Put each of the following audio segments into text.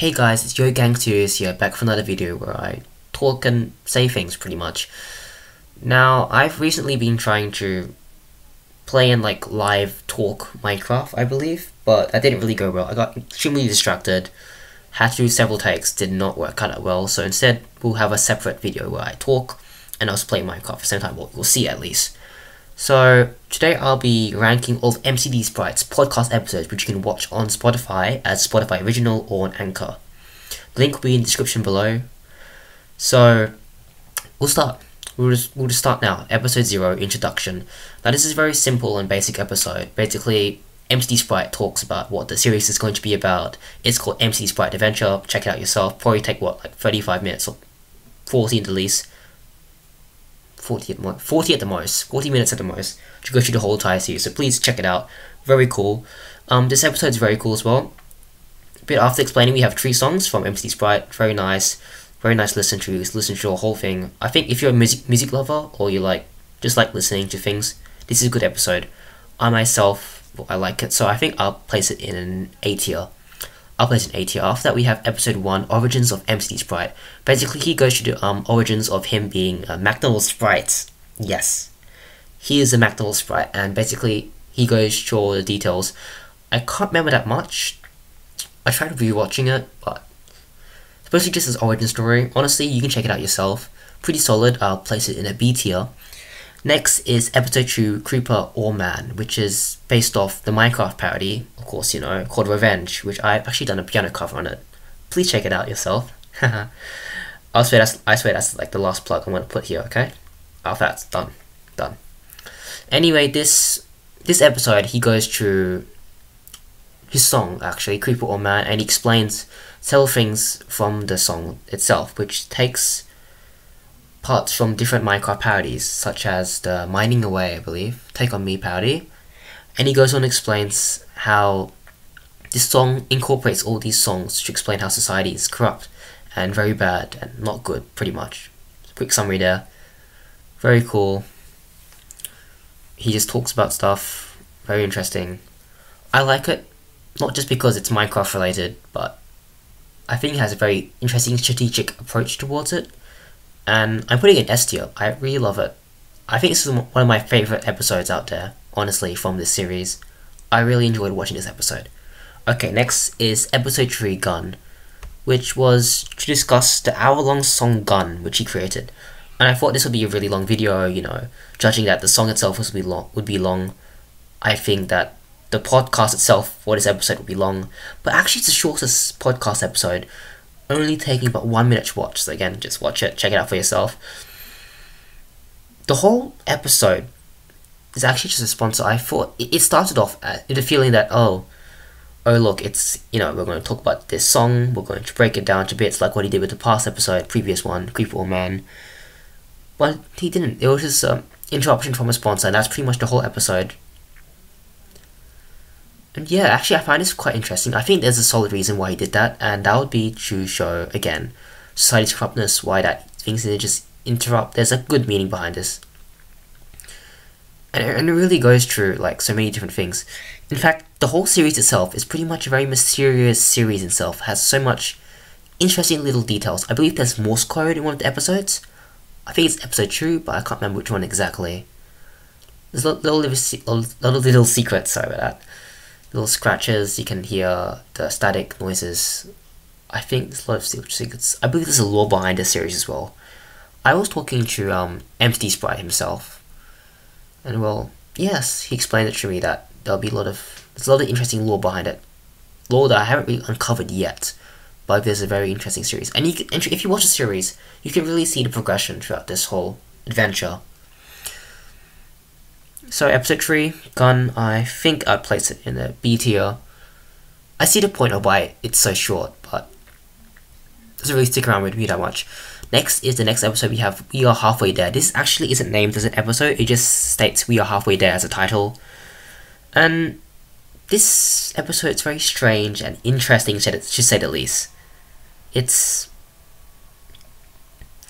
Hey guys, it's Yo Gang Studios here, back for another video where I talk and say things pretty much. Now, I've recently been trying to play and live talk Minecraft, I believe, but that didn't really go well. I got extremely distracted, had to do several takes, did not work out well, so instead we'll have a separate video where I talk and also play Minecraft at the same time, we'll see at least. So, today I'll be ranking all of MCD Sprite's podcast episodes which you can watch on Spotify as Spotify Original or on Anchor. The link will be in the description below. So, we'll start. We'll just start now. Episode 0, Introduction. Now this is a very simple and basic episode. Basically, MCD Sprite talks about what the series is going to be about. It's called MCD Sprite Adventure. Check it out yourself. Probably take, 35 minutes or 40 at the least. 40 at the most, 40 minutes at the most, to go through the whole entire series, so please check it out. Very cool. This episode is very cool as well. A bit after explaining, we have 3 songs from MCD Sprite. Very nice listen to the whole thing. I think if you're a music lover, or you just like listening to things, this is a good episode. I myself, I like it, so I think I'll place it in an A tier. After that, we have episode 1, Origins of MCD Sprite. Basically, he goes to the origins of him being a McDonald's Sprite. Yes, he is a McDonald's Sprite, and basically, he goes through all the details. I can't remember that much. I tried rewatching it, but it's basically just his origin story. Honestly, you can check it out yourself. Pretty solid. I'll place it in a B tier. Next is episode 2, Creeper or Man, which is based off the Minecraft parody, of course, called Revenge, which I've actually done a piano cover on it. Please check it out yourself. I swear that's the last plug I'm going to put here, okay? After that's done. Anyway, this episode, he goes through his song, actually, Creeper or Man, and he explains several things from the song itself, which takes parts from different Minecraft parodies, such as the Mining Away, I believe, Take On Me parody, and he goes on and explains how this song incorporates all these songs to explain how society is corrupt and very bad and not good, pretty much. Quick summary there. Very cool. He just talks about stuff, very interesting. I like it, not just because it's Minecraft related, but I think it has a very interesting strategic approach towards it. And I'm putting it in S tier. I really love it. I think this is one of my favourite episodes out there, honestly, from this series. I really enjoyed watching this episode. Okay, next is episode 3, Gun, which was to discuss the hour-long song Gun, which he created. And I thought this would be a really long video, judging that the song itself would be long. I think that the podcast itself for this episode would be long, but actually it's the shortest podcast episode, only taking about 1 minute to watch, so again, just watch it, check it out for yourself. The whole episode is actually just a sponsor. I thought, it started off with a feeling that, oh look, it's, we're going to talk about this song, we're going to break it down to bits like what he did with the past episode, previous one, Creeper or Man. But he didn't, it was just an interruption from a sponsor, and that's pretty much the whole episode. And yeah, actually I find this quite interesting. I think there's a solid reason why he did that, and that would be to show, again, society's corruptness, why that things need to just interrupt. There's a good meaning behind this. And it really goes through, so many different things. In fact, the whole series itself is pretty much a very mysterious series itself. It has so much interesting little details. I believe there's Morse code in one of the episodes. I think it's episode 2, but I can't remember which one exactly. There's little secrets, sorry about that. Little scratches, you can hear the static noises. I think there's a lot of secrets. I believe there's a lore behind this series as well. I was talking to MCD Sprite himself, and well, yes, he explained it to me that there's a lot of interesting lore behind it. Lore that I haven't really uncovered yet, but there's a very interesting series. And if you watch the series, you can really see the progression throughout this whole adventure. So episode 3, Gun, I think I'd place it in a B tier. I see the point of why it's so short, but it doesn't really stick around with me that much. Next is the next episode we have, We Are Halfway There. This actually isn't named as an episode, it just states We Are Halfway There as a title. And this episode is very strange and interesting, to say the least. It's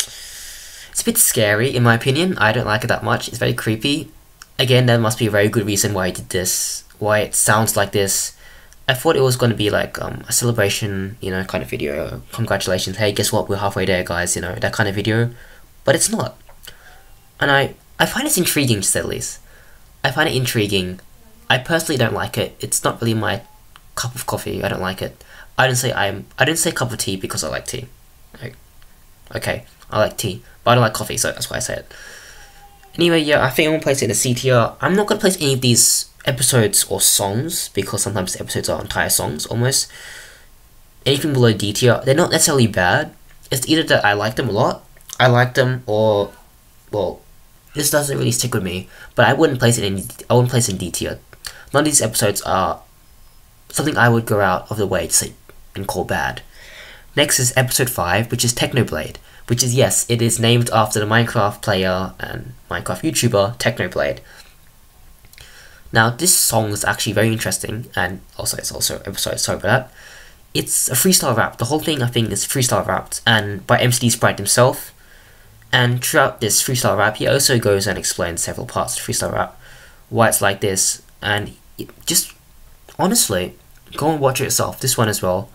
a bit scary, in my opinion. I don't like it that much. It's very creepy. Again, there must be a very good reason why he did this, why it sounds like this. I thought it was going to be like a celebration, you know, kind of video. Congratulations, hey, guess what? We're halfway there, guys. You know, that kind of video. But it's not. And I find it intriguing, to say the least. I find it intriguing. I personally don't like it. It's not really my cup of coffee. I don't like it. I didn't say cup of tea because I like tea. Like, okay, I like tea, but I don't like coffee, so that's why I say it. Anyway, yeah, I think I'm gonna place it in a C tier. I'm not gonna place any of these episodes or songs because sometimes the episodes are entire songs almost. Anything below D tier, they're not necessarily bad. It's either that I like them a lot, I like them, or well, this doesn't really stick with me. But I wouldn't place it in. I wouldn't place it in D tier. None of these episodes are something I would go out of the way to say and call bad. Next is episode 5, which is Technoblade, which is, yes, it is named after the Minecraft player and Minecraft YouTuber Technoblade. Now, this song is actually very interesting, and also it's also episode, sorry about that. It's a freestyle rap. The whole thing, I think, is freestyle rapped, and by MCD Sprite himself. And throughout this freestyle rap, he also goes and explains several parts of freestyle rap, why it's like this, and just honestly, go and watch it yourself. This one as well.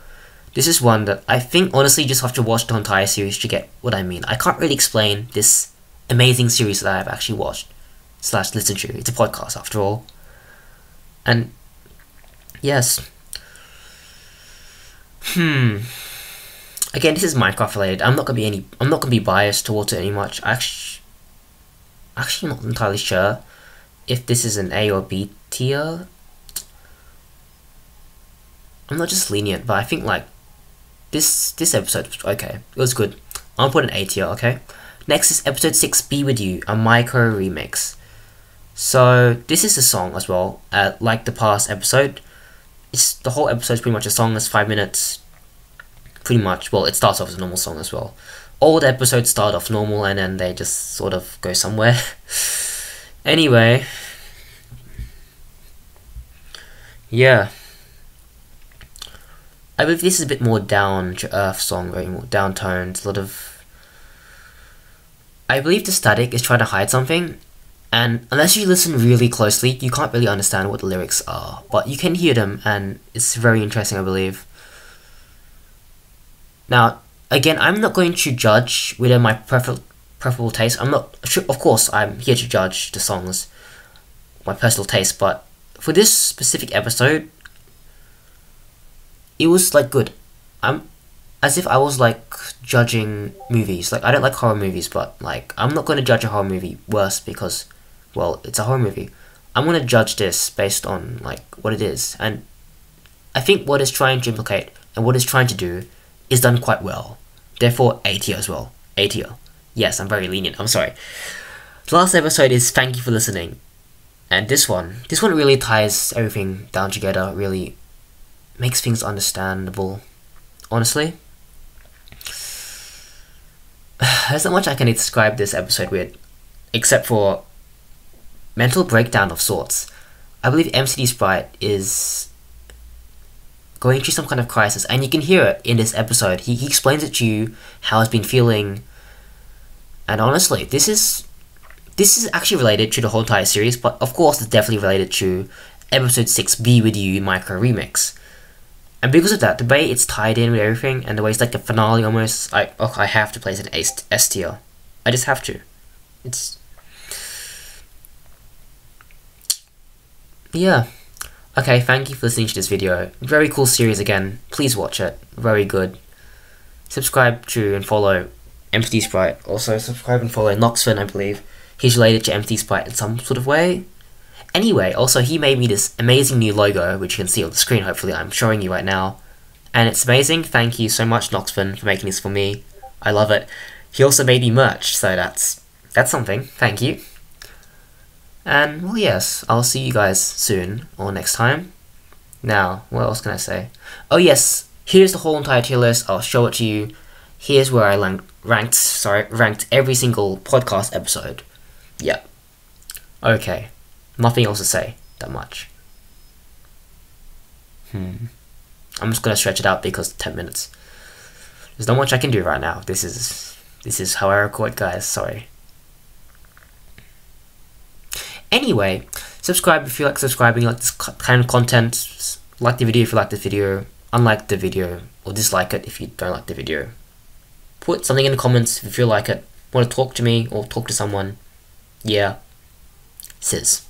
This is one that I think honestly you just have to watch the entire series to get what I mean. I can't really explain this amazing series that I've actually watched / listened to. It's a podcast after all. And yes. Again, this is Minecraft related. I'm not gonna be biased towards it any much. Actually not entirely sure if this is an A or B tier. I'm not just lenient, but I think like this episode was okay. It was good. I'll put an A tier, okay? Next is episode 6, Be With You, a micro remix. So this is a song as well. Like the past episode, the whole episode is pretty much a song. It's 5 minutes. Pretty much. Well, it starts off as a normal song as well. All the episodes start off normal and then they just sort of go somewhere. Anyway. Yeah. I believe this is a bit more down to earth song, very more downtoned, a lot of... I believe the static is trying to hide something, and unless you listen really closely, you can't really understand what the lyrics are, but you can hear them, and it's very interesting, I believe. Now, again, I'm not going to judge within my preferable taste. I'm not sure, of course, I'm here to judge the songs, my personal taste, but for this specific episode, it was like good. As if I was like judging movies. Like I don't like horror movies, but like I'm not going to judge a horror movie worse because, well, it's a horror movie. I'm going to judge this based on like what it is, and I think what it's trying to implicate and what it's trying to do is done quite well. Therefore, A tier as well. A tier. Yes, I'm very lenient. I'm sorry. The last episode is Thank You For Listening, and this one really ties everything down together. Really makes things understandable, honestly. There's not much I can describe this episode with, except for mental breakdown of sorts. I believe MCD Sprite is going through some kind of crisis, and you can hear it in this episode. He explains it to you, how he's been feeling, and honestly, this is actually related to the whole entire series, but of course it's definitely related to episode 6, Be With You Micro Remix. And because of that, the way it's tied in with everything, and the way it's like a finale almost, I have to place it in S tier. I just have to. It's... yeah. Okay, thank you for listening to this video. Very cool series again. Please watch it. Very good. Subscribe to and follow MCD Sprite. Also, subscribe and follow Noxthyn, I believe. He's related to MCD Sprite in some sort of way. Anyway, also he made me this amazing new logo, which you can see on the screen, hopefully I'm showing you right now. And it's amazing. Thank you so much, Noxthyn, for making this for me. I love it. He also made me merch, so that's something. Thank you. And, well, yes, I'll see you guys soon, or next time. Now, what else can I say? Oh yes, here's the whole entire tier list. I'll show it to you. Here's where I ranked every single podcast episode. Yeah. Okay. Nothing else to say that much. I'm just gonna stretch it out because 10 minutes. There's not much I can do right now. This is how I record, guys. Sorry. Anyway, subscribe if you like subscribing, you like this kind of content. Like the video if you like the video, unlike the video, or dislike it if you don't like the video. Put something in the comments if you feel like it, want to talk to me or talk to someone. Yeah, sis.